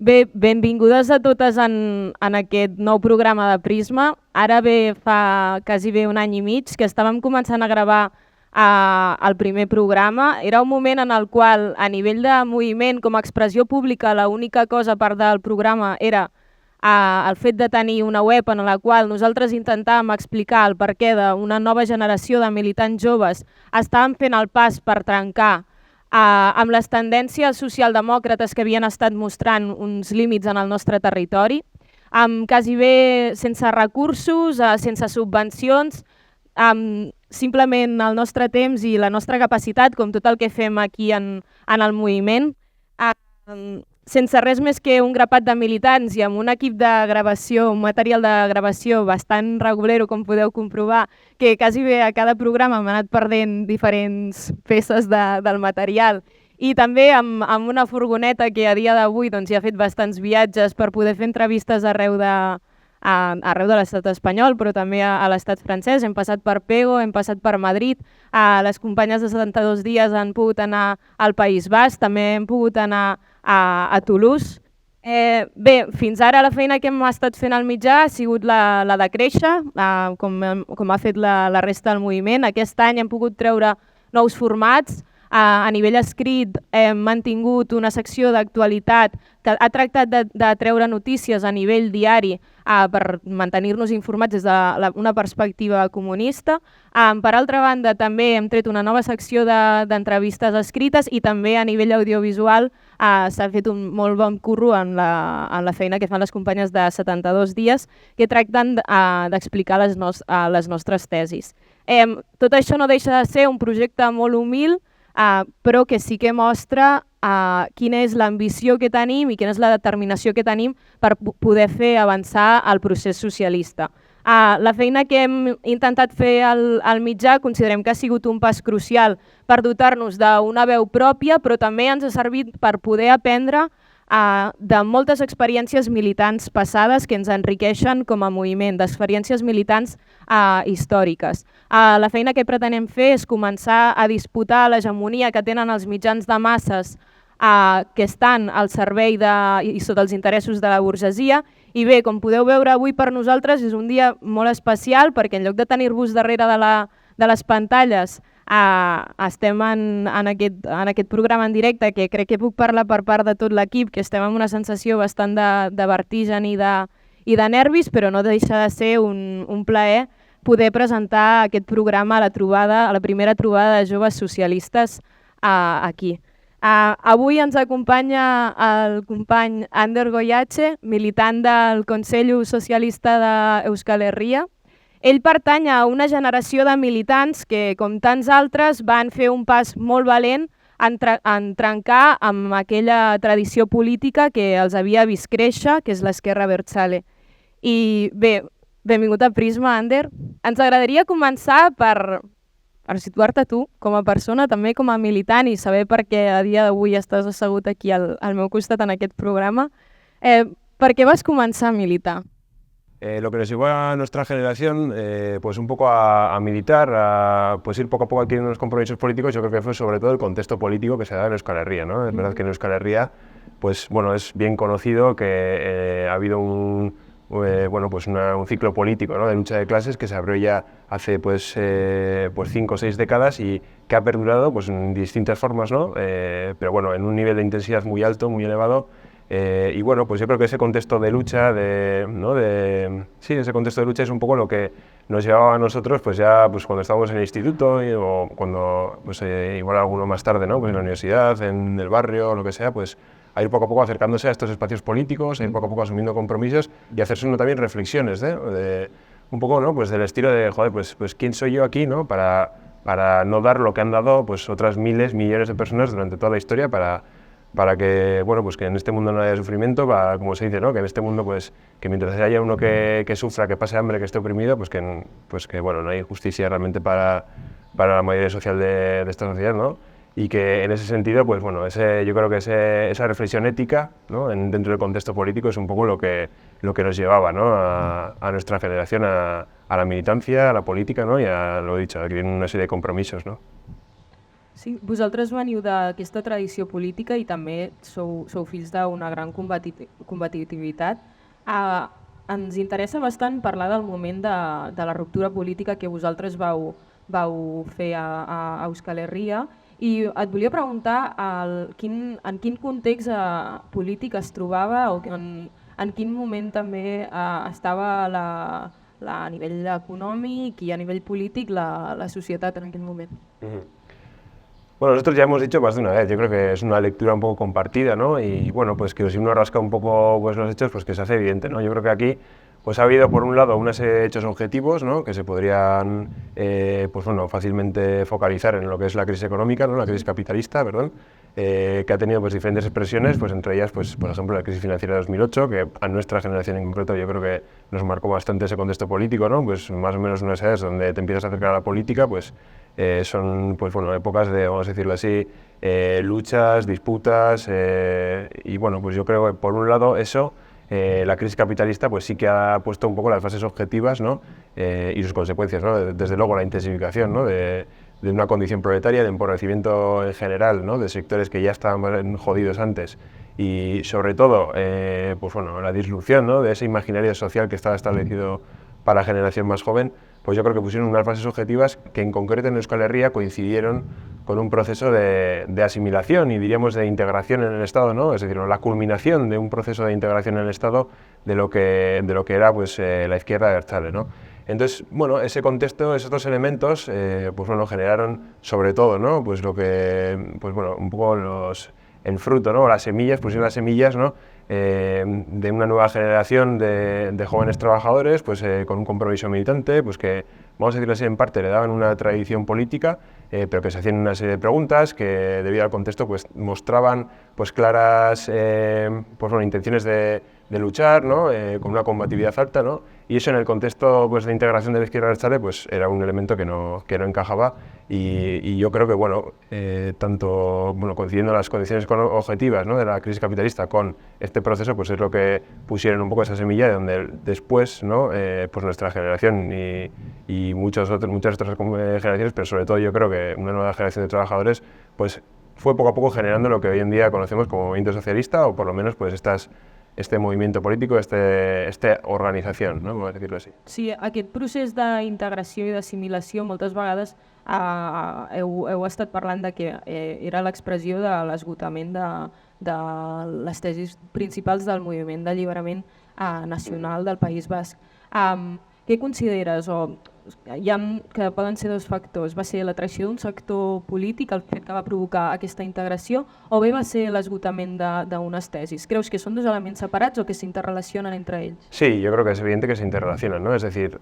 Bé, benvingudes a totes en aquest nou programa de Prisma. Ara fa quasi un any i mig que estàvem començant a gravar el primer programa. Era un moment en el qual, a nivell de moviment, com a expressió pública, l'única cosa a part del programa era el fet de tenir una web en la qual nosaltres intentàvem explicar el perquè d'una nova generació de militants joves estàvem fent el pas per trencar amb les tendències socialdemòcrates que havien estat mostrant uns límits en el nostre territori, amb quasi sense recursos, sense subvencions, simplement el nostre temps i la nostra capacitat, com tot el que fem aquí en el moviment, sense res més que un grapat de militants i amb un equip de gravació, un material de gravació bastant regulero, com podeu comprovar, que quasi a cada programa m'ha anat perdent diferents peces del material, i també amb una furgoneta que a dia d'avui ja ha fet bastants viatges per poder fer entrevistes arreu de l'estat espanyol, però també a l'estat francès. Hem passat per Pego, hem passat per Madrid, les companyes de 72 dies han pogut anar al País Basc, també hem pogut anar a Toulouse. Bé, fins ara la feina que hem estat fent al mitjà ha sigut la de créixer, com ha fet la resta del moviment. Aquest any hem pogut treure nous formats. A nivell escrit hem mantingut una secció d'actualitat que ha tractat de treure notícies a nivell diari per mantenir-nos informats des d'una perspectiva comunista. Per altra banda, també hem tret una nova secció d'entrevistes escrites i també a nivell audiovisual s'ha fet un molt bon curro en la feina que fan les companyes de 72 dies que tracten d'explicar les nostres tesis. Tot això no deixa de ser un projecte molt humil, però que sí que mostra quina és l'ambició que tenim i quina és la determinació que tenim per poder fer avançar el procés socialista. La feina que hem intentat fer al mitjà considerem que ha sigut un pas crucial per dotar-nos d'una veu pròpia, però també ens ha servit per poder aprendre de moltes experiències militants passades que ens enriqueixen com a moviment, d'experiències militants històriques. La feina que pretenem fer és començar a disputar l'hegemonia que tenen els mitjans de masses que estan al servei i sota els interessos de la burgesia. I bé, com podeu veure, avui per nosaltres és un dia molt especial perquè en lloc de tenir-vos darrere de les pantalles estem en aquest programa en directe, que crec que puc parlar per part de tot l'equip, que estem amb una sensació bastant de vertigen i de nervis, però no deixa de ser un plaer poder presentar aquest programa a la primera trobada de joves socialistes aquí. Avui ens acompanya el company Ander Goyache, militant del Consell Socialista d'Euskal Herria. Ell pertany a una generació de militants que, com tants altres, van fer un pas molt valent en trencar amb aquella tradició política que els havia vist créixer, que és l'esquerra abertzale. I bé, benvingut a Prisma, Ander. Ens agradaria començar per situar-te tu com a persona, també com a militant, i saber per què a dia d'avui estàs assegut aquí al meu costat en aquest programa. Per què vas començar a militar? Lo que nos llevó a nuestra generación pues un poco a militar, pues ir poco a poco adquiriendo unos compromisos políticos. Yo creo que fue sobre todo el contexto político que se da en Euskal Herria, ¿no? Es verdad que en Euskal Herria pues, bueno, es bien conocido que ha habido un ciclo político, ¿no?, de lucha de clases que se abrió ya hace pues 5 o 6 décadas y que ha perdurado pues, en distintas formas, ¿no? Pero bueno, en un nivel de intensidad muy alto, muy elevado. Y bueno, pues yo creo que ese contexto de lucha, ese contexto de lucha es un poco lo que nos llevaba a nosotros, pues ya pues cuando estábamos en el instituto o cuando, pues igual alguno más tarde, ¿no?, pues en la universidad, en el barrio o lo que sea, pues a ir poco a poco acercándose a estos espacios políticos, a ir poco a poco asumiendo compromisos y hacerse uno también reflexiones, de un poco, ¿no?, pues del estilo de, joder, pues quién soy yo aquí, ¿no?, para no dar lo que han dado pues otras miles, millones de personas durante toda la historia para que, bueno, pues que en este mundo no haya sufrimiento, como se dice, ¿no?, que en este mundo, pues, que mientras haya uno que sufra, que pase hambre, que esté oprimido, pues que bueno, no hay justicia realmente para la mayoría social de esta sociedad, ¿no? Y que en ese sentido, pues bueno, yo creo que esa reflexión ética, ¿no?, dentro del contexto político es un poco lo que nos llevaba, ¿no?, a nuestra generación, a la militancia, a la política, ¿no?, y a lo dicho, a adquirir una serie de compromisos, ¿no? Sí, vosaltres veniu d'aquesta tradició política i també sou fills d'una gran combativitat. Ens interessa bastant parlar del moment de la ruptura política que vosaltres vau fer a Euskal Herria, i et volia preguntar en quin context polític es trobava, o en quin moment també estava a nivell econòmic i a nivell polític la societat en aquell moment. Bueno, nosotros ya hemos dicho más de una vez, yo creo que es una lectura un poco compartida, ¿no? Y bueno, pues que si uno rasca un poco pues, los hechos, pues que se hace evidente, ¿no? Yo creo que aquí pues ha habido por un lado unos hechos objetivos, ¿no? Que se podrían pues, bueno, fácilmente focalizar en lo que es la crisis económica, ¿no? La crisis capitalista, perdón, que ha tenido pues, diferentes expresiones, pues entre ellas, pues, por ejemplo, la crisis financiera de 2008, que a nuestra generación en concreto yo creo que nos marcó bastante ese contexto político, ¿no? Pues más o menos unas edades donde te empiezas a acercar a la política, pues son pues, bueno, épocas de, vamos a decirlo así, luchas, disputas, y bueno, pues yo creo que por un lado eso, la crisis capitalista pues sí que ha puesto un poco las fases objetivas, ¿no? Y sus consecuencias, ¿no? Desde luego la intensificación, ¿no? de una condición proletaria, de empobrecimiento en general, ¿no? De sectores que ya estaban jodidos antes, y sobre todo pues bueno, la disrupción, ¿no? De ese imaginario social que estaba establecido para la generación más joven, pues yo creo que pusieron unas fases objetivas que en concreto en Euskal Herria coincidieron con un proceso de asimilación y diríamos de integración en el Estado, ¿no? Es decir, la culminación de un proceso de integración en el Estado de lo que era pues, la izquierda de Abertzale, ¿no? Entonces, bueno, ese contexto, esos dos elementos, pues bueno, generaron sobre todo, ¿no? Pues lo que, pues bueno, un poco el fruto, ¿no? Las semillas, pusieron las semillas, ¿no? De una nueva generación de jóvenes trabajadores, pues con un compromiso militante, pues que, vamos a decirlo así, en parte le daban una tradición política, pero que se hacían una serie de preguntas que, debido al contexto, pues mostraban pues claras pues, bueno, intenciones de luchar, ¿no? Con una combatividad alta, ¿no? Y eso en el contexto pues, de integración de la izquierda abertzale pues era un elemento que no encajaba, y yo creo que bueno, tanto bueno, coincidiendo las condiciones objetivas, ¿no? De la crisis capitalista con este proceso, pues es lo que pusieron un poco esa semilla de donde después, ¿no? Pues nuestra generación y muchas otras generaciones, pero sobre todo yo creo que una nueva generación de trabajadores pues fue poco a poco generando lo que hoy en día conocemos como movimiento socialista, o por lo menos pues este movimiento político, esta organització, no? Vamos a decirlo así. Sí, aquest procés d'integració i d'assimilació moltes vegades heu estat parlant de que era l'expressió de l'esgotament de les tesis principals del moviment d'alliberament nacional del País Basc. Què consideres, que poden ser dos factors, va ser la traïció d'un sector polític el fet que va provocar aquesta integració, o bé va ser l'esgotament d'unes tesis? Creus que són dos elements separats o que s'interrelacionen entre ells? Sí, yo creo que es evidente que se interrelacionan, ¿no? Es decir,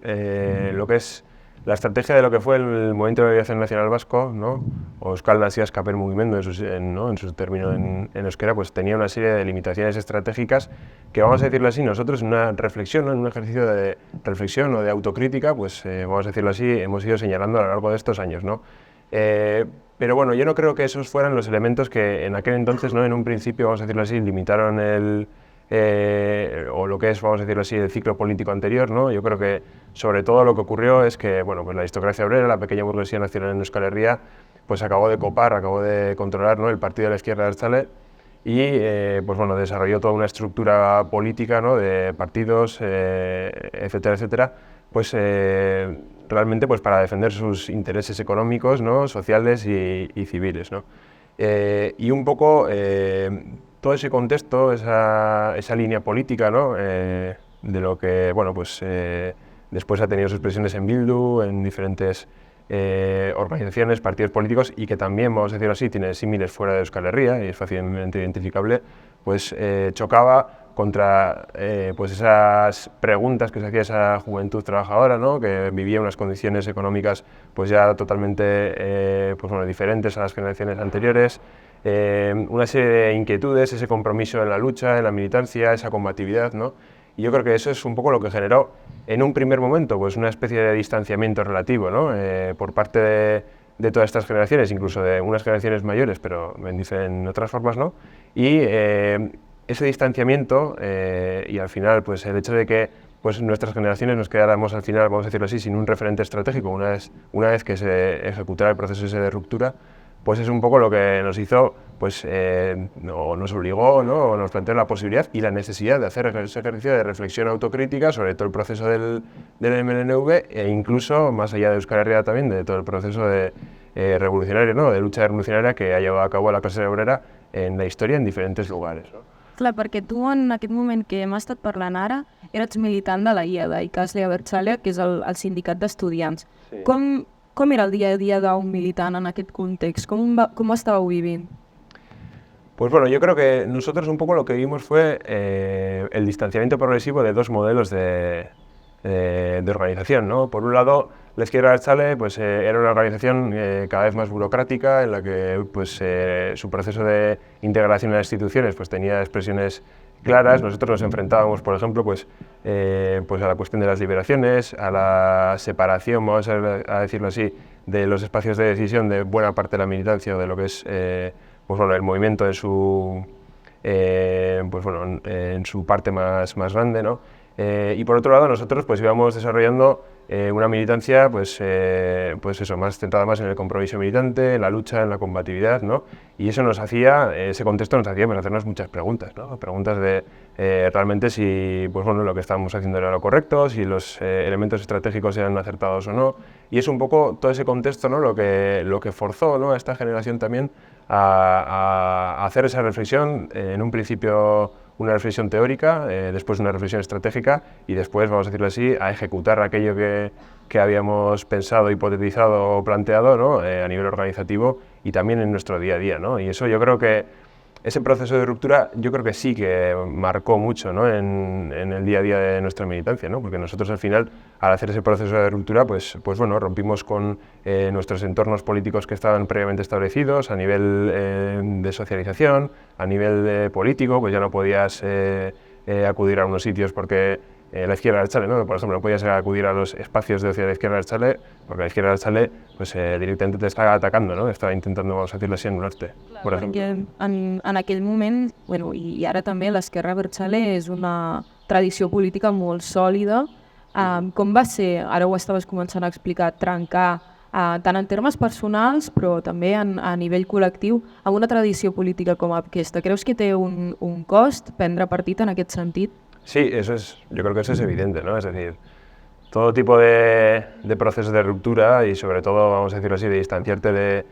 lo que es la estrategia de lo que fue el Movimiento de Liberación Nacional Vasco, ¿no? O Euskal Nazio Askapen Mugimendu en su término en euskera, pues tenía una serie de limitaciones estratégicas que, vamos a decirlo así, nosotros en una reflexión, ¿no? En un ejercicio de reflexión o de autocrítica, pues vamos a decirlo así, hemos ido señalando a lo largo de estos años, ¿no? Pero bueno, yo no creo que esos fueran los elementos que en aquel entonces, ¿no? En un principio, vamos a decirlo así, limitaron o lo que es, vamos a decirlo así, el ciclo político anterior, ¿no? Yo creo que sobre todo lo que ocurrió es que, bueno, pues la aristocracia obrera, la pequeña burguesía nacional en Euskal Herria, pues acabó de copar, acabó de controlar, ¿no? El partido de la izquierda de Abertzale, y pues bueno, desarrolló toda una estructura política, ¿no? De partidos, etcétera, etcétera, pues realmente pues para defender sus intereses económicos, ¿no? Sociales y civiles, ¿no? Y un poco todo ese contexto, esa línea política, ¿no? De lo que, bueno, pues después ha tenido sus expresiones en Bildu, en diferentes organizaciones, partidos políticos, y que también, vamos a decirlo así, tiene símiles fuera de Euskal Herria y es fácilmente identificable, pues chocaba contra pues esas preguntas que se hacía esa juventud trabajadora, ¿no? Que vivía unas condiciones económicas pues ya totalmente pues bueno, diferentes a las generaciones anteriores, una serie de inquietudes, ese compromiso en la lucha, en la militancia, esa combatividad, ¿no? Y yo creo que eso es un poco lo que generó en un primer momento pues una especie de distanciamiento relativo, ¿no? Por parte de todas estas generaciones, incluso de unas generaciones mayores, pero en otras formas, ¿no? Y ese distanciamiento y al final pues el hecho de que pues nuestras generaciones nos quedáramos al final, vamos a decirlo así, sin un referente estratégico una vez que se ejecutara el proceso ese de ruptura, pues es un poco lo que nos hizo, pues, o nos obligó, ¿no? O nos planteó la posibilidad y la necesidad de hacer ese ejercicio de reflexión autocrítica sobre todo el proceso del MNV e incluso, más allá de Euskal Herria también, de todo el proceso de, revolucionario, ¿no? De lucha revolucionaria que ha llevado a cabo la clase obrera en la historia en diferentes lugares, ¿no? Clar, perquè tu en aquest moment que hem estat parlant ara eres militant de la IEDA, Ikasle Abertzale, que és el sindicat d'estudiants. Sí. Com era el dia a dia d'un militant en aquest context? Com ho estàveu vivint? Pues bueno, yo creo que nosotros un poco lo que vimos fue el distanciamiento progresivo de dos modelos de organización, ¿no? Por un lado, la izquierda abertzale pues, era una organización cada vez más burocrática, en la que pues, su proceso de integración en las instituciones pues, tenía expresiones claras. Nosotros nos enfrentábamos, por ejemplo, pues a la cuestión de las liberaciones, a la separación, vamos a decirlo así, de los espacios de decisión de buena parte de la militancia o de lo que es pues bueno, el movimiento en su, pues bueno, en su parte más grande, ¿no? Y por otro lado, nosotros pues íbamos desarrollando una militancia pues eso, más centrada más en el compromiso militante, en la lucha, en la combatividad, ¿no? Y eso nos hacía, ese contexto nos hacía pues, hacernos muchas preguntas, ¿no? Preguntas de realmente si pues, bueno, lo que estábamos haciendo era lo correcto, si los elementos estratégicos eran acertados o no. Y es un poco todo ese contexto, ¿no? lo que forzó, ¿no? a esta generación también a hacer esa reflexión, en un principio una reflexión teórica, después una reflexión estratégica y después, vamos a decirlo así, a ejecutar aquello que habíamos pensado, hipotetizado o planteado, ¿no? A nivel organizativo y también en nuestro día a día, ¿no? Y eso yo creo que ese proceso de ruptura yo creo que sí que marcó mucho, ¿no? en el día a día de nuestra militancia, ¿no? Porque nosotros al final, al hacer ese proceso de ruptura, pues bueno, rompimos con nuestros entornos políticos que estaban previamente establecidos, a nivel de socialización, a nivel político, pues ya no podías acudir a unos sitios porque la izquierda abertzale, ¿no? Por ejemplo, no podías acudir a los espacios de ocio de la izquierda abertzale porque la izquierda abertzale pues, directamente te estaba atacando, ¿no? Estaba intentando, vamos a decirlo así, anul·lar-te, por ejemplo. Perquè en aquell moment, bueno, i ara també l'esquerra abertzale és una tradició política molt sòlida. Com va ser, ara ho estaves començant a explicar, trencar tant en termes personals però també a nivell col·lectiu amb una tradició política com aquesta? Creus que té un cost prendre partit en aquest sentit? Sí, yo creo que eso es evidente, ¿no? Es decir, todo tipo de procesos de ruptura y sobre todo, vamos a decirlo así, de distanciarte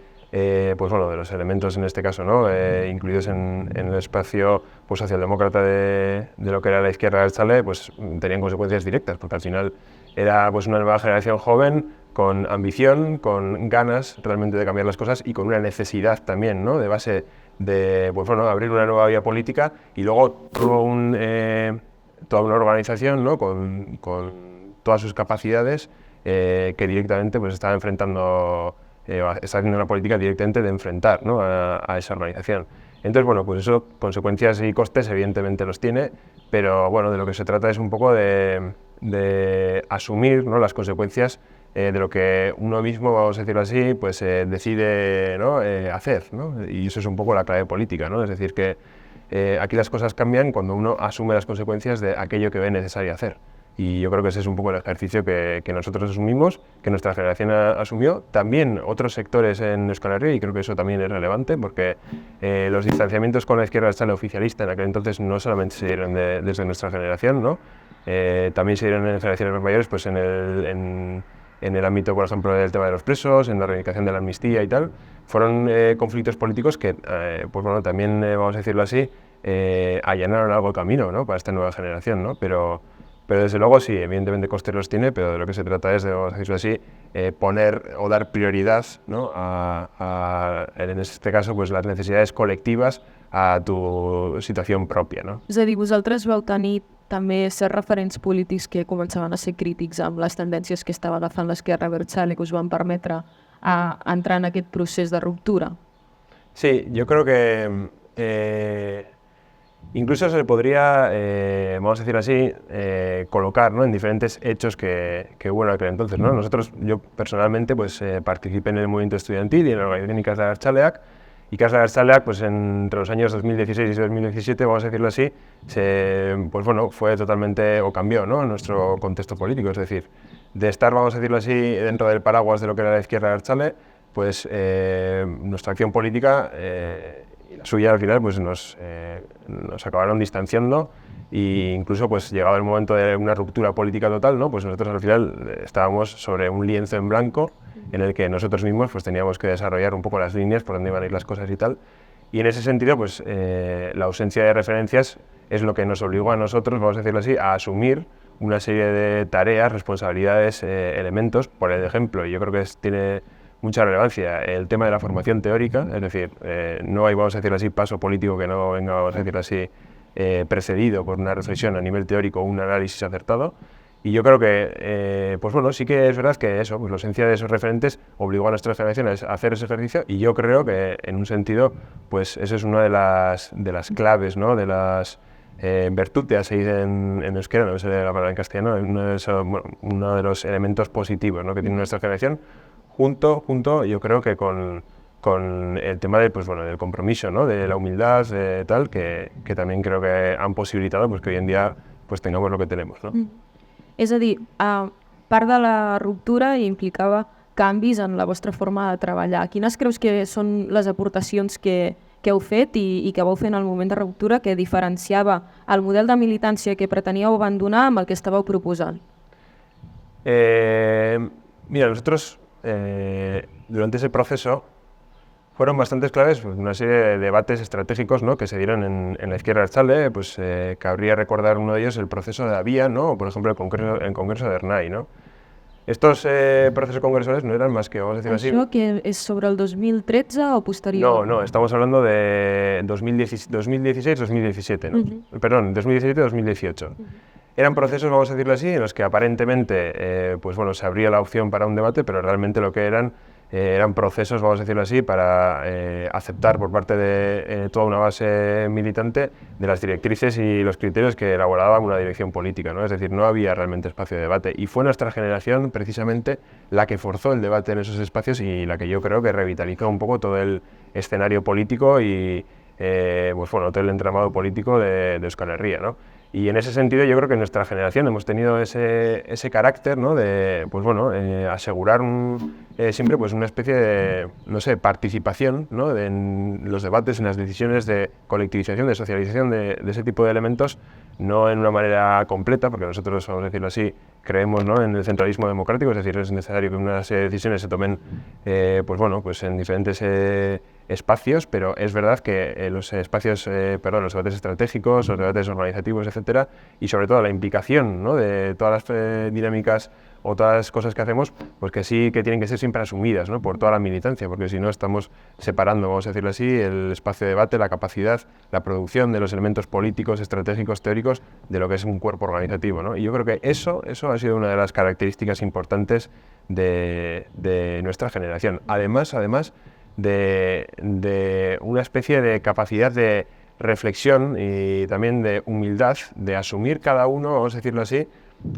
pues bueno, de los elementos en este caso, ¿no? Incluidos en el espacio pues, socialdemócrata de lo que era la izquierda abertzale, pues tenían consecuencias directas, porque al final era pues, una nueva generación joven con ambición, con ganas realmente de cambiar las cosas y con una necesidad también, ¿no? De base de pues, bueno, abrir una nueva vía política y luego toda una organización, ¿no? con todas sus capacidades que directamente pues, está enfrentando, está haciendo una política directamente de enfrentar, ¿no? a esa organización. Entonces, bueno, pues eso, consecuencias y costes evidentemente los tiene, pero bueno, de lo que se trata es un poco de asumir, ¿no? las consecuencias de lo que uno mismo, vamos a decirlo así, pues decide, ¿no? hacer, ¿no? Y eso es un poco la clave política, ¿no? Es decir, que aquí las cosas cambian cuando uno asume las consecuencias de aquello que ve necesario hacer. Y yo creo que ese es un poco el ejercicio que nosotros asumimos, que nuestra generación asumió, también otros sectores en Euskal Herria, y creo que eso también es relevante, porque los distanciamientos con la izquierda abertzale oficialista en aquel entonces no solamente se dieron desde nuestra generación, ¿no? También se dieron en generaciones más mayores, pues en el ámbito, por ejemplo, del tema de los presos, en la reivindicación de la amnistía y tal. Fueron conflictos políticos que, pues bueno, también, vamos a decirlo así, allanaron algo el camino, ¿no? Para esta nueva generación, ¿no? Pero desde luego sí, evidentemente costes los tiene, pero de lo que se trata es de, vamos a decirlo así, poner o dar prioridad, ¿no? En este caso, pues las necesidades colectivas a tu situació pròpia, no? És a dir, vosaltres vau tenir també ser referents polítics que començaven a ser crítics amb les tendències que estava agafant l'esquerra abertzale que us van permetre entrar en aquest procés de ruptura? Sí, yo creo que incluso se le podría, vamos a decir así, colocar, ¿no? en diferentes hechos que hubo en aquel entonces, ¿no? Yo personalmente pues, participé en el movimiento estudiantil y en la organización Ikasle Abertzaleak. Ikasle Abertzaleak, pues entre los años 2016 y 2017, vamos a decirlo así, pues bueno, fue totalmente, o cambió, ¿no? nuestro contexto político, es decir, de estar, vamos a decirlo así, dentro del paraguas de lo que era la izquierda abertzale, pues nuestra acción política y la suya al final pues nos acabaron distanciando, e incluso pues llegado el momento de una ruptura política total, ¿no? Pues nosotros al final estábamos sobre un lienzo en blanco en el que nosotros mismos pues teníamos que desarrollar un poco las líneas por dónde iban a ir las cosas y tal, y en ese sentido pues la ausencia de referencias es lo que nos obligó a nosotros, vamos a decirlo así, a asumir una serie de tareas, responsabilidades, elementos. Por ejemplo, yo creo que tiene mucha relevancia el tema de la formación teórica, es decir, no hay, vamos a decirlo así, paso político que no venga, vamos a decirlo así, precedido por una reflexión a nivel teórico o un análisis acertado. Y yo creo que, pues bueno, sí que es verdad que eso, pues la ausencia de esos referentes obligó a nuestras generaciones a hacer ese ejercicio, y yo creo que, en un sentido, pues eso es una de las claves, ¿no? De las virtudes, se dice en euskera, no sé la palabra en castellano, uno de los elementos positivos, ¿no? Que tiene nuestra generación, junto yo creo que con el tema de, pues bueno, del compromiso, ¿no? De la humildad, de tal, que también creo que han posibilitado pues que hoy en día pues tengamos lo que tenemos, ¿no? És a dir, part de la ruptura implicava canvis en la vostra forma de treballar. Quines creus que són les aportacions que heu fet i que vau fer en el moment de ruptura que diferenciava el model de militància que preteníeu abandonar amb el que estàveu proposant? Mira, nosotros durante ese proceso fueron bastantes claves, pues, una serie de debates estratégicos, ¿no? Que se dieron en la izquierda abertzale, pues cabría recordar uno de ellos el proceso de Avia, ¿no? O por ejemplo el congreso de Ernai, ¿no? Estos procesos congresales no eran más que, vamos a decir así... Això que és sobre el 2013 o posterior? No, estamos hablando de 2016-2017, ¿no? Perdón, 2017-2018. Eran procesos, vamos a decirlo así, en los que aparentemente pues bueno, se abría la opción para un debate, pero realmente lo que eran procesos, vamos a decirlo así, para aceptar por parte de toda una base militante de las directrices y los criterios que elaboraba una dirección política, ¿no? Es decir, no había realmente espacio de debate, y fue nuestra generación precisamente la que forzó el debate en esos espacios y la que yo creo que revitalizó un poco todo el escenario político y pues bueno, todo el entramado político de Euskal Herria, ¿no? Y en ese sentido yo creo que en nuestra generación hemos tenido ese carácter, ¿no? De, pues bueno, asegurar siempre pues una especie de, no sé, participación, ¿no? En los debates, en las decisiones de colectivización, de socialización de ese tipo de elementos, no en una manera completa, porque nosotros, vamos a decirlo así, creemos, ¿no? En el centralismo democrático, es decir, es necesario que unas decisiones se tomen pues bueno, pues en diferentes espacios, pero es verdad que los espacios, los debates estratégicos, los debates organizativos, etcétera, y sobre todo la implicación, ¿no? De todas las dinámicas o todas las cosas que hacemos, pues que sí que tienen que ser siempre asumidas, ¿no? Por toda la militancia, porque si no estamos separando, vamos a decirlo así, el espacio de debate, la capacidad, la producción de los elementos políticos, estratégicos, teóricos, de lo que es un cuerpo organizativo, ¿no? Y yo creo que eso ha sido una de las características importantes de nuestra generación. Además de una especie de capacidad de reflexión y también de humildad, de asumir cada uno, vamos a decirlo así,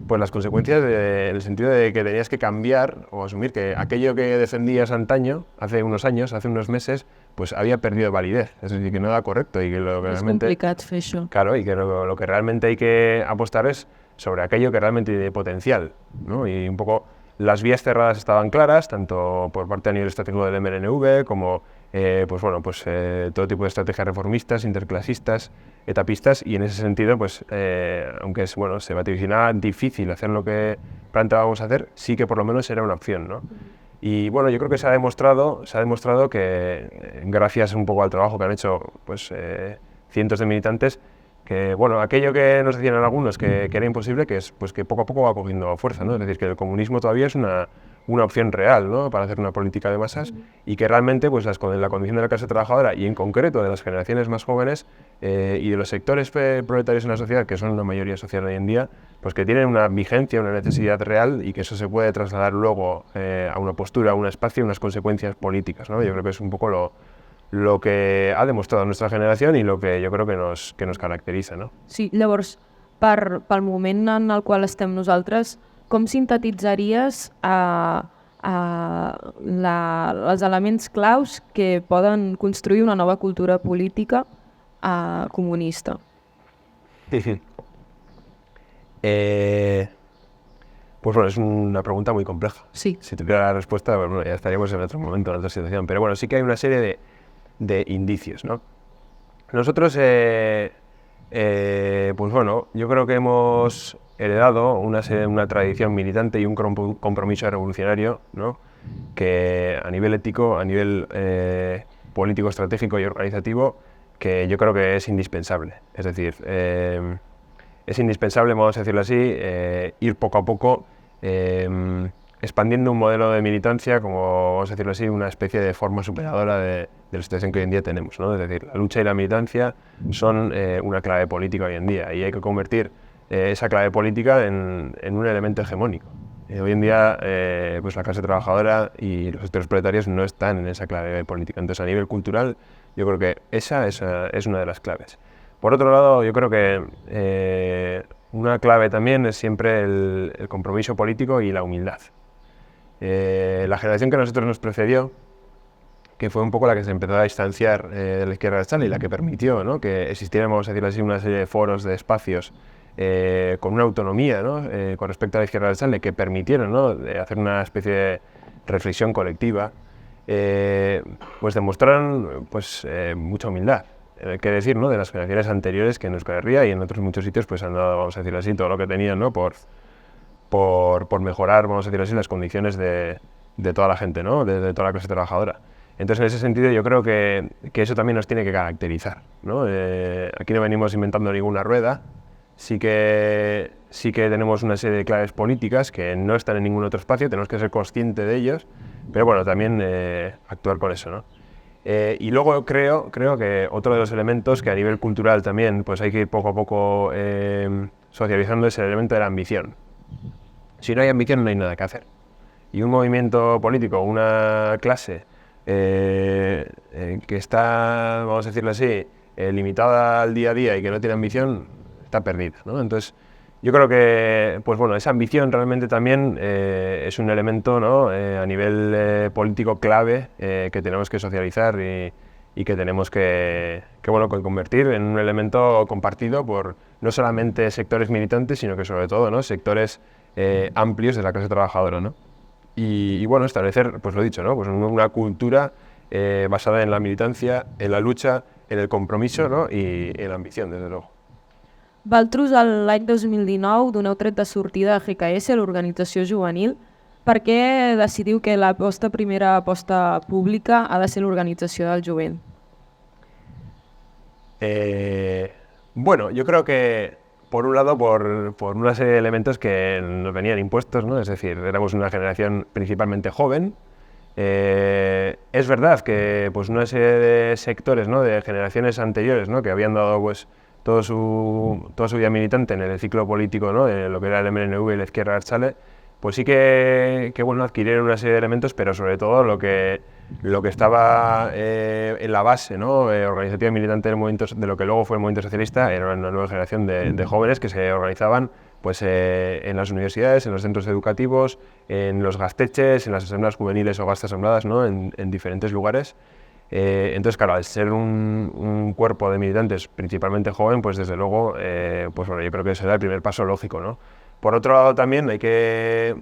pues las consecuencias en el sentido de que tenías que cambiar o asumir que aquello que defendías antaño, hace unos años, hace unos meses, pues había perdido validez, es decir, que no era correcto y que lo que realmente... És complicat fer això. Claro, y que lo que realmente hay que apostar es sobre aquello que realmente tiene potencial, ¿no? Y un poco las vías cerradas estaban claras, tanto por parte a nivel estratégico del MNV como pues bueno, pues todo tipo de estrategias reformistas, interclasistas, etapistas, y en ese sentido, pues aunque es, bueno, se vaticinaba difícil hacer lo que planteábamos hacer, sí que por lo menos era una opción, ¿no? Y bueno, yo creo que se ha demostrado que gracias un poco al trabajo que han hecho pues cientos de militantes, que bueno, aquello que nos decían algunos que era imposible, que es pues que poco a poco va cogiendo fuerza, ¿no? Es decir, que el comunismo todavía es una opción real, ¿no? Para hacer una política de masas, y que realmente pues la condición de la clase trabajadora y en concreto de las generaciones más jóvenes y de los sectores proletarios en la sociedad, que son una mayoría social hoy en día, pues que tienen una vigencia, una necesidad real, y que eso se puede trasladar luego a una postura, a un espacio, a unas consecuencias políticas, ¿no? Yo creo que es un poco lo que ha demostrado nuestra generación y lo que yo creo que nos caracteriza, ¿no? Sí, llavors, pel moment en el qual estem nosaltres, com sintetitzaries els elements claus que poden construir una nova cultura política comunista? Pues bueno, es una pregunta muy compleja. Sí. Si tuviera la respuesta, pues bueno, ya estaríamos en otro momento, en otra situación. Pero bueno, sí que hay una serie de indicios, ¿no? Nosotros, pues bueno, yo creo que hemos heredado una tradición militante y un compromiso revolucionario, ¿no? Que a nivel ético, a nivel político, estratégico y organizativo, que yo creo que es indispensable. Es decir, es indispensable, vamos a decirlo así, ir poco a poco expandiendo un modelo de militancia, como vamos a decirlo así, una especie de forma superadora de la situación que hoy en día tenemos, ¿no? Es decir, la lucha y la militancia son una clave política hoy en día y hay que convertir esa clave política en un elemento hegemónico. Hoy en día pues la clase trabajadora y los sectores proletarios no están en esa clave política. Entonces, a nivel cultural, yo creo que esa es una de las claves. Por otro lado, yo creo que una clave también es siempre el compromiso político y la humildad. La generación que a nosotros nos precedió, que fue un poco la que se empezó a distanciar de la izquierda abertzale y la que permitió, ¿no?, que existieran, vamos a decirlo así, una serie de foros, de espacios con una autonomía, ¿no?, con respecto a la izquierda abertzale, que permitieron, ¿no?, hacer una especie de reflexión colectiva, pues demostraron pues, mucha humildad. Qué decir, ¿no?, de las generaciones anteriores que en Euskal Herria y en otros muchos sitios pues han dado, vamos a decirlo así, todo lo que tenían, ¿no?, por mejorar, vamos a decirlo así, las condiciones de toda la gente, ¿no?, de toda la clase trabajadora. Entonces, en ese sentido, yo creo que eso también nos tiene que caracterizar, ¿no? Aquí no venimos inventando ninguna rueda, sí que tenemos una serie de claves políticas que no están en ningún otro espacio, tenemos que ser conscientes de ellos, pero bueno, también actuar con eso, ¿no? Y luego creo que otro de los elementos que a nivel cultural también pues hay que ir poco a poco socializando es el elemento de la ambición. Si no hay ambición no hay nada que hacer. Y un movimiento político, una clase que está, vamos a decirlo así, limitada al día a día y que no tiene ambición, está perdida, ¿no? Entonces, yo creo que, pues bueno, esa ambición realmente también es un elemento, ¿no?, a nivel político clave que tenemos que socializar y que tenemos que convertir en un elemento compartido por no solamente sectores militantes, sino que sobre todo, ¿no?, sectores amplios de la clase trabajadora, ¿no? Y bueno, establecer, pues lo he dicho, ¿no?, pues una cultura basada en la militancia, en la lucha, en el compromiso, ¿no?, y en la ambición, desde luego. Valtros, l'any 2019, doneu tret de sortida a GKS, l'organització juvenil. Per què decidiu que la primera aposta pública ha de ser l'organització del jovent? Bueno, yo creo que, por un lado, por una serie de elementos que nos venían impuestos, ¿no? Es decir, éramos una generación principalmente joven. Es verdad que pues, una serie de sectores, ¿no?, de generaciones anteriores, ¿no?, que habían dado pues, toda su vida militante en el ciclo político, ¿no?, de lo que era el MNV y la izquierda abertzale, pues sí que bueno, adquirieron una serie de elementos, pero sobre todo lo que estaba en la base, ¿no?, organizativa y militante de lo que luego fue el movimiento socialista, era una nueva generación de jóvenes que se organizaban pues, en las universidades, en los centros educativos, en los gasteches, en las asambleas juveniles o gastasambladas, ¿no?, en diferentes lugares. Entonces, claro, al ser un cuerpo de militantes principalmente joven, pues desde luego, pues bueno, yo creo que será el primer paso lógico, ¿no? Por otro lado, también hay que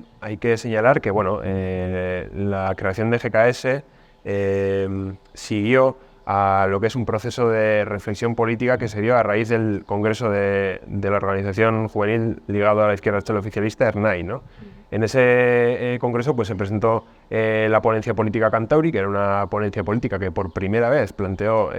señalar que, bueno, la creación de GKS siguió a lo que es un proceso de reflexión política que se dio a raíz del congreso de la organización juvenil ligado a la izquierda abertzale oficialista, ERNAI, ¿no? En ese congreso pues, se presentó la ponencia política Kantauri, que era una ponencia política que por primera vez planteó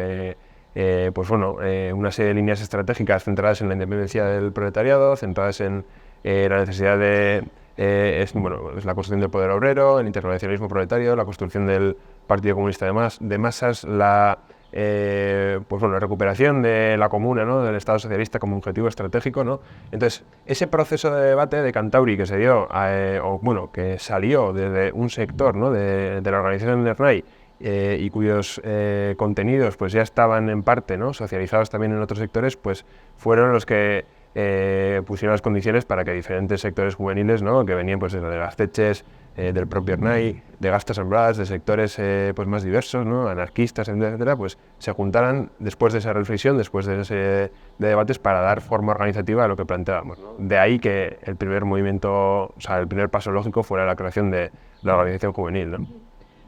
pues, bueno, una serie de líneas estratégicas centradas en la independencia del proletariado, centradas en la necesidad de es la construcción del poder obrero, el internacionalismo proletario, la construcción del Partido Comunista de Masas, la pues bueno, la recuperación de la comuna, ¿no?, del Estado socialista como objetivo estratégico, ¿no? Entonces, ese proceso de debate de Kantauri que se dio, que salió desde un sector, ¿no?, de la organización de ERNAI y cuyos contenidos pues ya estaban en parte, ¿no?, socializados también en otros sectores, pues fueron los que pusieron las condiciones para que diferentes sectores juveniles, ¿no?, que venían pues desde Gasteches, del propio ERNAI, de Gastas Sembrades, de sectores pues más diversos, ¿no? Anarquistas, etcétera, pues se juntaran después de esa reflexión, después de debates, para dar forma organizativa a lo que planteábamos, ¿no? De ahí que el primer movimiento, o sea, el primer paso lógico fuera la creación de la organización juvenil, ¿no?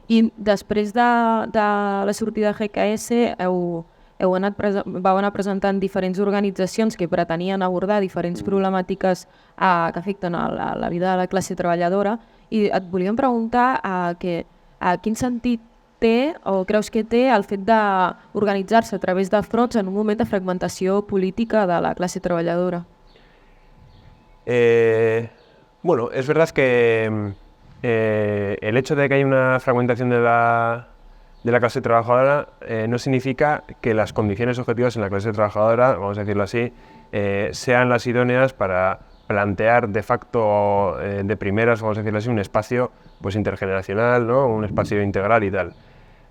I després de la sortida de GKS vau anar presentant diferents organitzacions que pretenien abordar diferents problemàtiques que afecten a la vida de la classe treballadora, i et volíem preguntar quin sentit té o creus que té el fet d'organitzar-se a través de fronts en un moment de fragmentació política de la classe treballadora. Bueno, es verdad que el hecho de que haya una fragmentación de la clase trabajadora no significa que las condiciones objetivas en la clase trabajadora, vamos a decirlo así, sean las idóneas para plantear de facto, de primeras, vamos a decirlo así, un espacio pues intergeneracional, ¿no? Un espacio integral y tal.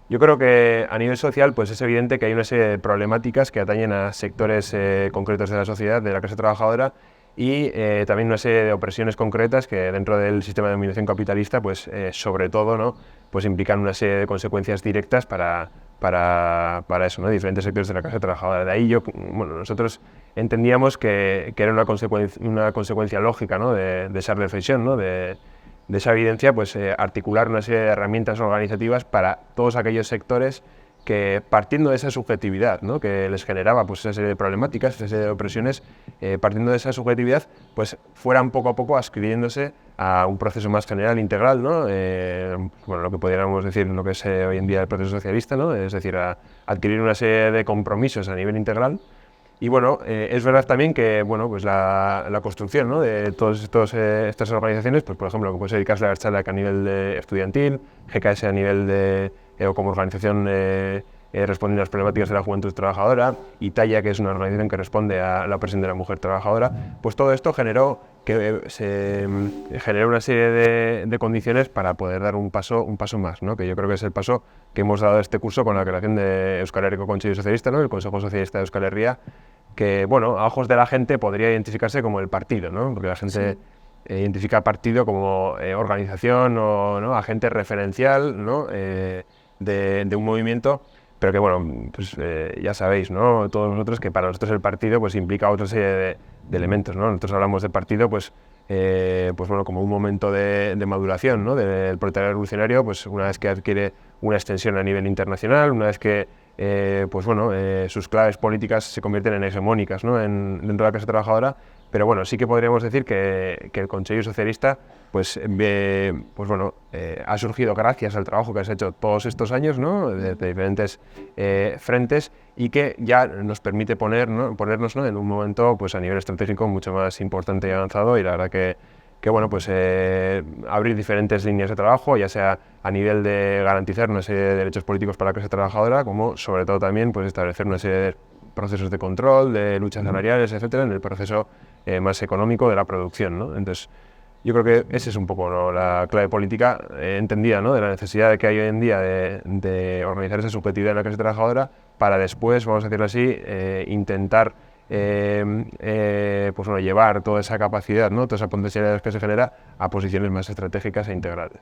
Yo creo que a nivel social pues es evidente que hay una serie de problemáticas que atañen a sectores concretos de la sociedad, de la clase trabajadora, y también una serie de opresiones concretas que dentro del sistema de dominación capitalista pues sobre todo, ¿no? Pues implican una serie de consecuencias directas para eso, ¿no? Diferentes sectores de la clase trabajadora. De ahí nosotros entendíamos que era una consecuencia lógica, ¿no? de esa reflexión, ¿no? de esa evidencia, pues articular una serie de herramientas organizativas para todos aquellos sectores que, partiendo de esa subjetividad, ¿no? que les generaba pues esa serie de problemáticas, esa serie de opresiones, partiendo de esa subjetividad, pues fueran poco a poco adscribiéndose a un proceso más general, integral, ¿no? Lo que podríamos decir lo que es hoy en día el proceso socialista, ¿no? Es decir, a adquirir una serie de compromisos a nivel integral. Y bueno, es verdad también que pues la construcción, ¿no? de todas estas organizaciones, pues por ejemplo, como puede ser el caso de Abertzaleak a nivel estudiantil, GKS a nivel o como organización respondiendo a las problemáticas de la juventud trabajadora, y Talla, que es una organización que responde a la opresión de la mujer trabajadora, pues todo esto generó una serie de condiciones para poder dar un paso más, ¿no? Que yo creo que es el paso que hemos dado este curso con la creación de Euskal Herriko Kontseilu Socialista, ¿no? El Consejo Socialista de Euskal Herria, que a ojos de la gente podría identificarse como el partido, ¿no? Porque la gente identifica partido como organización o, ¿no? agente referencial, ¿no? de un movimiento, pero que pues ya sabéis, ¿no? Todos vosotros, que para nosotros el partido pues implica otra serie de elementos, ¿no? Nosotros hablamos de partido pues como un momento de maduración, ¿no? del proletariado revolucionario, pues una vez que adquiere una extensión a nivel internacional, una vez que sus claves políticas se convierten en hegemónicas, ¿no? dentro de la clase trabajadora, pero sí que podríamos decir que el Consejo Socialista ha surgido gracias al trabajo que se ha hecho todos estos años, ¿no? de diferentes frentes, y que ya nos permite ponernos, ¿no? en un momento pues a nivel estratégico mucho más importante y avanzado, y la verdad que abrir diferentes líneas de trabajo, ya sea a nivel de garantizar una serie de derechos políticos para la clase trabajadora, como sobre todo también pues establecer una serie de procesos de control, de luchas salariales, etcétera, en el proceso más económico de la producción, ¿no? Entonces, yo creo que esa es un poco, ¿no? la clave política entendida, ¿no? de la necesidad que hay hoy en día de organizar esa subjetividad en la clase trabajadora, para después, vamos a decirlo así, intentar llevar toda esa capacidad, ¿no? toda esa potencialidad que se genera a posiciones más estratègiques e integrades.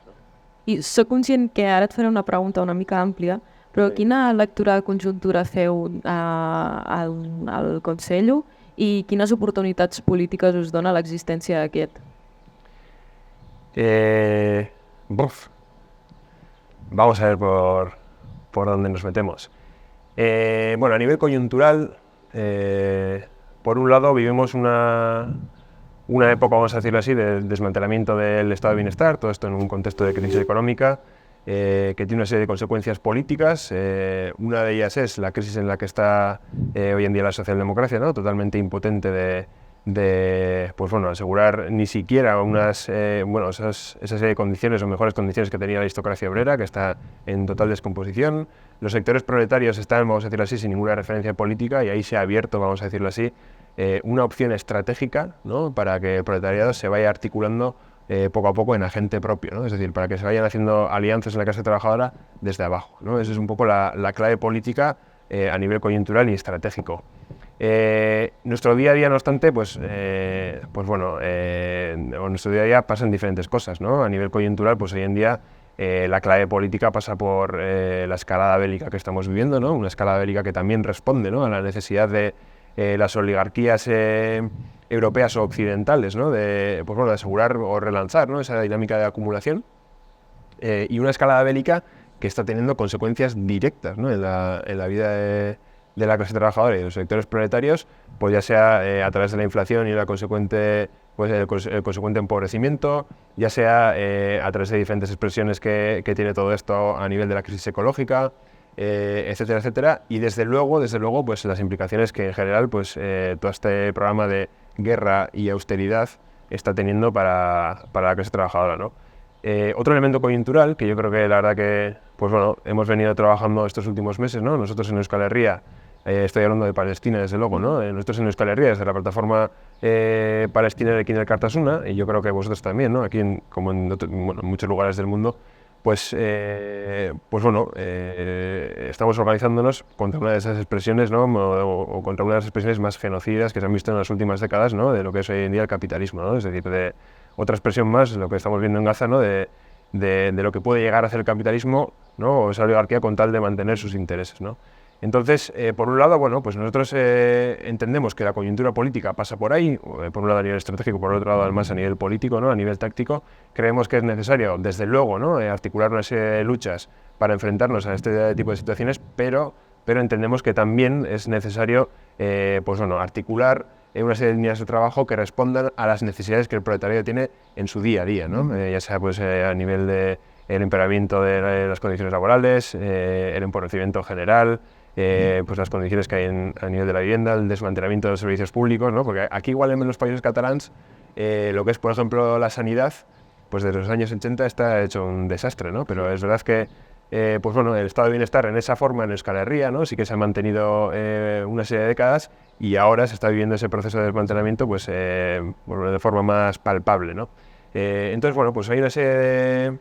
I soc conscient que ara et faré una pregunta una mica àmplia, però quina lectura de conjuntura feu al Consello i quines oportunitats polítiques us dona l'existència d'aquest? Vamos a ver por dónde nos metemos. A nivel coyuntural, por un lado vivimos una época, vamos a decirlo así, de desmantelamiento del estado de bienestar, todo esto en un contexto de crisis económica que tiene una serie de consecuencias políticas. Una de ellas es la crisis en la que está hoy en día la socialdemocracia, ¿no? Totalmente impotente de asegurar ni siquiera esa serie de condiciones o mejores condiciones que tenía la aristocracia obrera, que está en total descomposición. Los sectores proletarios están, vamos a decirlo así, sin ninguna referencia política, y ahí se ha abierto, vamos a decirlo así, una opción estratégica, ¿no? para que el proletariado se vaya articulando poco a poco en agente propio, ¿no? Es decir, para que se vayan haciendo alianzas en la clase trabajadora desde abajo, ¿no? Esa es un poco la clave política a nivel coyuntural y estratégico. Nuestro día a día, no obstante, nuestro día a día pasan diferentes cosas, ¿no? A nivel coyuntural, pues hoy en día la clave política pasa por la escalada bélica que estamos viviendo, ¿no? Una escalada bélica que también responde, ¿no?, a la necesidad de las oligarquías europeas o occidentales, ¿no?, de asegurar o relanzar, ¿no?, esa dinámica de acumulación, y una escalada bélica que está teniendo consecuencias directas, ¿no?, en la vida de la clase trabajadora y de los sectores proletarios, pues ya sea a través de la inflación y el consecuente empobrecimiento, ya sea a través de diferentes expresiones que tiene todo esto a nivel de la crisis ecológica, etcétera, etcétera, y desde luego, pues las implicaciones que en general, pues todo este programa de guerra y austeridad está teniendo para la clase trabajadora, ¿no? Otro elemento coyuntural que yo creo que la verdad que, pues bueno, hemos venido trabajando estos últimos meses, ¿no? Nosotros en Euskal Herria, estoy hablando de Palestina desde luego, ¿no? Nosotros en Euskal Herria, desde la plataforma palestina de Kinel Kartasuna, y yo creo que vosotros también, ¿no?, aquí como en muchos lugares del mundo, pues estamos organizándonos contra una de esas expresiones, ¿no?, o contra una de las expresiones más genocidas que se han visto en las últimas décadas, ¿no?, de lo que es hoy en día el capitalismo, ¿no? Es decir, de otra expresión más, lo que estamos viendo en Gaza, ¿no?, de lo que puede llegar a hacer el capitalismo, ¿no?, o esa oligarquía con tal de mantener sus intereses, ¿no? Entonces, por un lado, bueno, pues nosotros entendemos que la coyuntura política pasa por ahí, por un lado a nivel estratégico, por otro lado además a nivel político, ¿no?, a nivel táctico. Creemos que es necesario, desde luego, ¿no?, articular una serie de luchas para enfrentarnos a este tipo de situaciones, pero entendemos que también es necesario articular una serie de líneas de trabajo que respondan a las necesidades que el proletariado tiene en su día a día, ¿no? Ya sea pues a nivel de el empeoramiento de las condiciones laborales, el empobrecimiento general, pues las condiciones que hay a nivel de la vivienda, el desmantelamiento de los servicios públicos, ¿no? Porque aquí igual en los países catalans lo que es, por ejemplo, la sanidad, pues desde los años 80 está hecho un desastre, ¿no? Pero es verdad que el estado de bienestar en esa forma en Euskal Herria, ¿no?, sí que se ha mantenido una serie de décadas, y ahora se está viviendo ese proceso de desmantelamiento pues de forma más palpable, ¿no? Entonces, bueno, pues hay una serie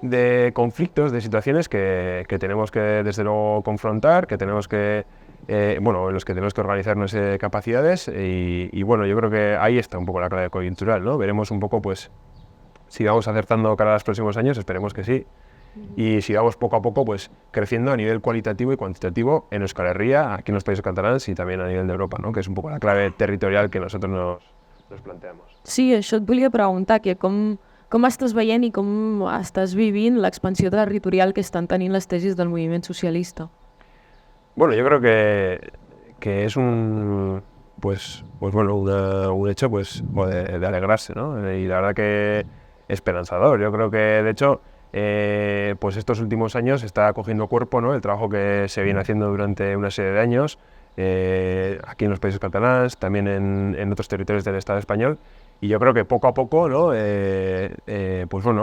de conflictos, de situaciones que tenemos que desde luego confrontar, que tenemos que en los que tenemos que organizarnos capacidades, y bueno, yo creo que ahí está un poco la clave coyuntural, ¿no? Veremos un poco pues si vamos acertando cara a los próximos años, esperemos que sí, y si vamos poco a poco pues creciendo a nivel cualitativo y cuantitativo en Euskal Herria, aquí en los países catalanes, y también a nivel de Europa, ¿no?, que es un poco la clave territorial que nosotros nos planteamos. Sí, això et volia preguntar, que com estàs veient i com estàs vivint l'expansió territorial que estan tenint les tesis del moviment socialista? Bueno, yo creo que es un hecho pues de alegrarse, ¿no? Y la verdad que esperanzador. Yo creo que de hecho pues estos últimos años está cogiendo cuerpo, ¿no?, el trabajo que se viene haciendo durante una serie de años aquí en los países catalanes, también en otros territorios del Estado español, y yo creo que poco a poco, ¿no?,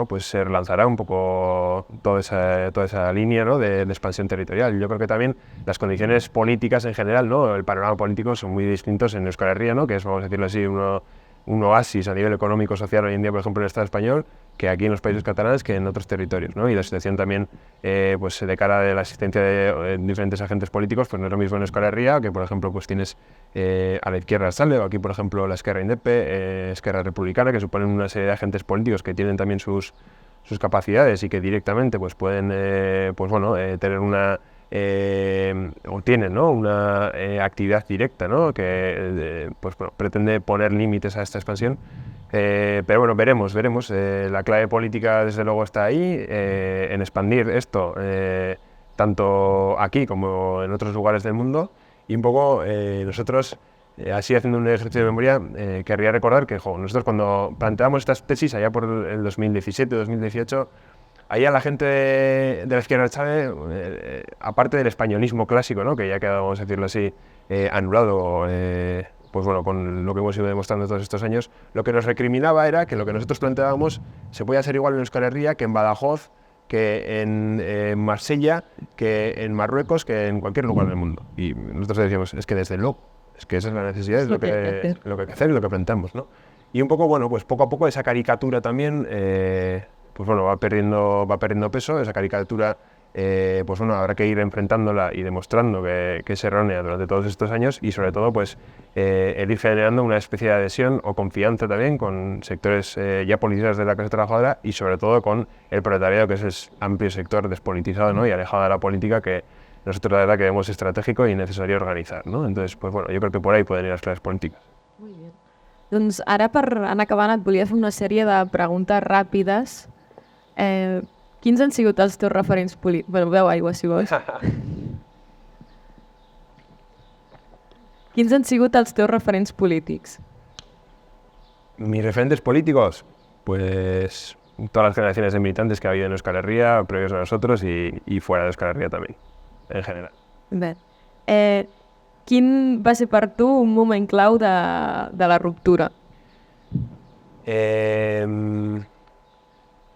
pues se relanzará un poco toda esa línea, ¿no?, de expansión territorial. Yo creo que también las condiciones políticas en general, ¿no?, el panorama político son muy distintos en Euskal Herria, ¿no?, que es, vamos a decirlo así, un oasis a nivel económico, social hoy en día, por ejemplo, en el Estado español, que aquí en los países catalanes, que en otros territorios, ¿no? Y la situación también, pues de cara de la existencia de diferentes agentes políticos, pues no es lo mismo en Euskal Herria, que por ejemplo pues tienes a la izquierda Sale, o aquí por ejemplo la Esquerra Indepe, Esquerra Republicana, que suponen una serie de agentes políticos que tienen también sus capacidades y que directamente pues pueden tener una o tienen, ¿no?, una actividad directa, ¿no?, que pretende poner límites a esta expansión. Pero bueno, veremos. La clave política desde luego está ahí, en expandir esto tanto aquí como en otros lugares del mundo, y un poco nosotros, así haciendo un ejercicio de memoria, querría recordar que nosotros cuando planteamos estas tesis allá por el 2017-2018, ahí a la gente de la izquierda Chávez, aparte del españolismo clásico, ¿no?, que ya ha quedado, vamos a decirlo así, anulado, con lo que hemos ido demostrando todos estos años, lo que nos recriminaba era que lo que nosotros planteábamos se podía hacer igual en Euskal Herria que en Badajoz, que en Marsella, que en Marruecos, que en cualquier lugar del mundo. Y nosotros decíamos, es que desde luego, es que esa es la necesidad, es lo que hay que hacer y lo que planteamos, ¿no? Y un poco, pues poco a poco esa caricatura también, va perdiendo peso, esa caricatura pues bueno, habrá que ir enfrentándola y demostrando que es errónea durante todos estos años y sobre todo pues el ir generando una especie de adhesión o confianza también con sectores ya politizados de la clase trabajadora y sobre todo con el proletariado, que es el amplio sector despolitizado, ¿no? Y alejado de la política, que nosotros la verdad que vemos estratégico y necesario organizar, ¿no? Entonces, pues bueno, yo creo que por ahí pueden ir las clases políticas. Doncs ara, per anar acabant, et volia fer una sèrie de preguntes ràpides. Quins han sigut els teus referents polítics? Bueno, beu aigua, si vols. Quins han sigut els teus referents polítics? Mis referentes políticos, pues todas las generaciones de militantes que ha habido en Euskal Herria, previos a nosotros y fuera de Euskal Herria también, en general. Bé. Quin va ser per tu un moment clau de la ruptura?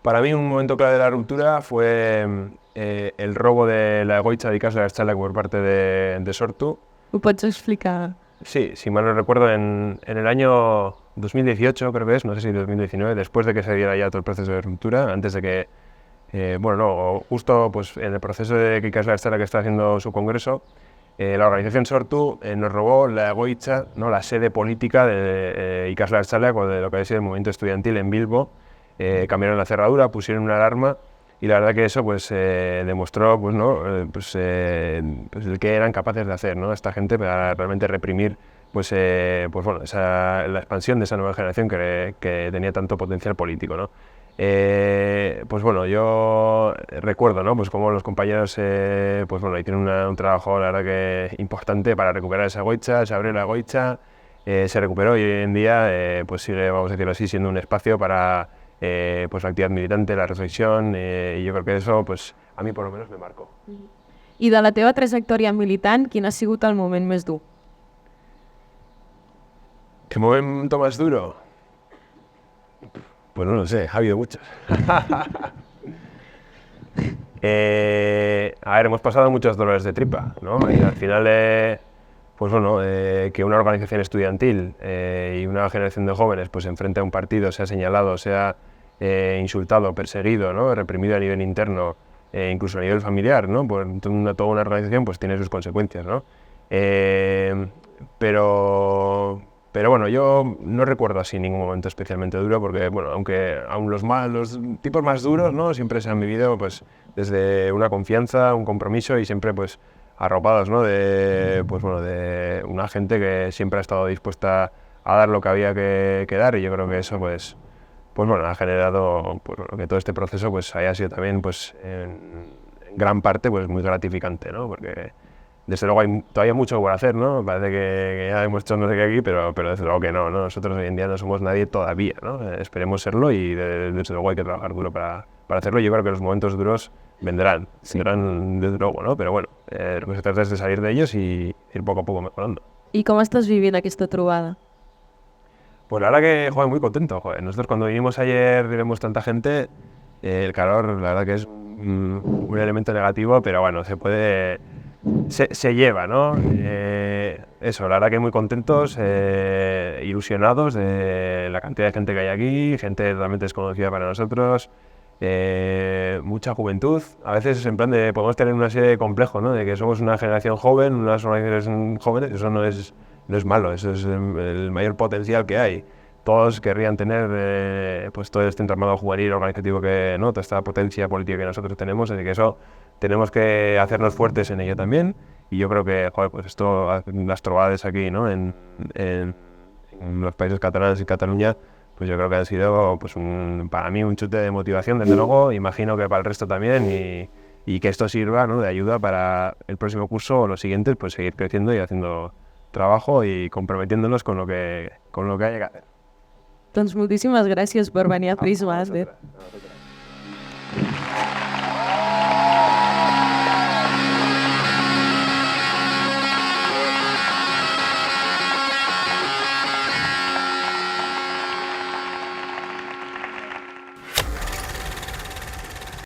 Para mí un momento clave de la ruptura fue el robo de la Egoitza de Ikasle Abertzaleak por parte de Sortu. Ho pots explicar? Sí, si mal no recuerdo, en el año 2018, creo que es, no sé si 2019, después de que se diera ya todo el proceso de ruptura, antes de que, justo pues, en el proceso de que Ikasle Abertzaleak está haciendo su congreso, la organización Sortu nos robó la Egoitza, ¿no? La sede política de Ikasle Abertzaleak o de lo que había sido el movimiento estudiantil en Bilbo. Cambiaron la cerradura, pusieron una alarma y la verdad que eso pues demostró pues, ¿no? pues el que eran capaces de hacer, ¿no? Esta gente para realmente reprimir pues bueno, la expansión de esa nueva generación que tenía tanto potencial político, ¿no? Pues bueno, yo recuerdo, ¿no? Pues como los compañeros pues bueno, hicieron un trabajo la verdad que importante para recuperar esa Egoitza, se abrió la Egoitza, se recuperó y hoy en día pues sigue, vamos a decirlo así, siendo un espacio para pues la actividad militante, la reflexión, y yo creo que eso pues a mí por lo menos me marcó. I de la teva trajectòria militant, quin ha sigut el moment més dur? ¿Qué momento más duro? Pues no lo sé, ha habido muchos. A ver, hemos pasado muchos dolores de tripa, ¿no? Y al final, pues bueno, que una organización estudiantil y una generación de jóvenes pues enfrente a un partido, sea señalado, sea insultado, perseguido, ¿no? Reprimido a nivel interno, incluso a nivel familiar, ¿no? Pues toda una organización pues tiene sus consecuencias, ¿no? Pero bueno, yo no recuerdo así ningún momento especialmente duro, porque bueno, aunque aún los tipos más duros, ¿no? Siempre se han vivido pues desde una confianza, un compromiso y siempre pues arropados, ¿no? Pues bueno, de una gente que siempre ha estado dispuesta a dar lo que había que dar, y yo creo que eso pues bueno, ha generado pues, bueno, que todo este proceso pues haya sido también pues en gran parte pues muy gratificante, ¿no? Porque desde luego hay todavía mucho por hacer, ¿no? Parece que ya hemos hecho no sé qué aquí, pero desde luego que no, ¿no? Nosotros hoy en día no somos nadie todavía, ¿no? Esperemos serlo y desde luego hay que trabajar duro para hacerlo. Yo creo que los momentos duros vendrán desde luego, ¿no? Pero bueno, lo que se trata es de salir de ellos y ir poco a poco mejorando. I com estàs vivint aquesta trobada? Pues la verdad que, joder, muy contento, joder. Nosotros cuando vinimos ayer y vemos tanta gente, el calor, la verdad que es un elemento negativo, pero bueno, se lleva, ¿no? Eso, la verdad que muy contentos, ilusionados de la cantidad de gente que hay aquí, gente totalmente desconocida para nosotros, mucha juventud. A veces en plan de podemos tener una serie de complejos, ¿no? De que somos una generación joven, unas organizaciones jóvenes, eso no es malo, eso es el mayor potencial que hay. Todos querrían tener pues todo este entramado juvenil organizativo que, ¿no? Toda esta potencia política que nosotros tenemos, así que eso tenemos que hacernos fuertes en ello también. Y yo creo que, joder, pues esto, las trovadas aquí, ¿no? En los países catalanes y Cataluña, pues yo creo que han sido pues para mí un chute de motivación, desde luego, imagino que para el resto también, y que esto sirva, ¿no? De ayuda para el próximo curso o los siguientes, pues seguir creciendo y haciendo trabajo y comprometiéndonos con lo que haya que hacer. Doncs moltíssimes gràcies per venir a Prisma. A vosaltres.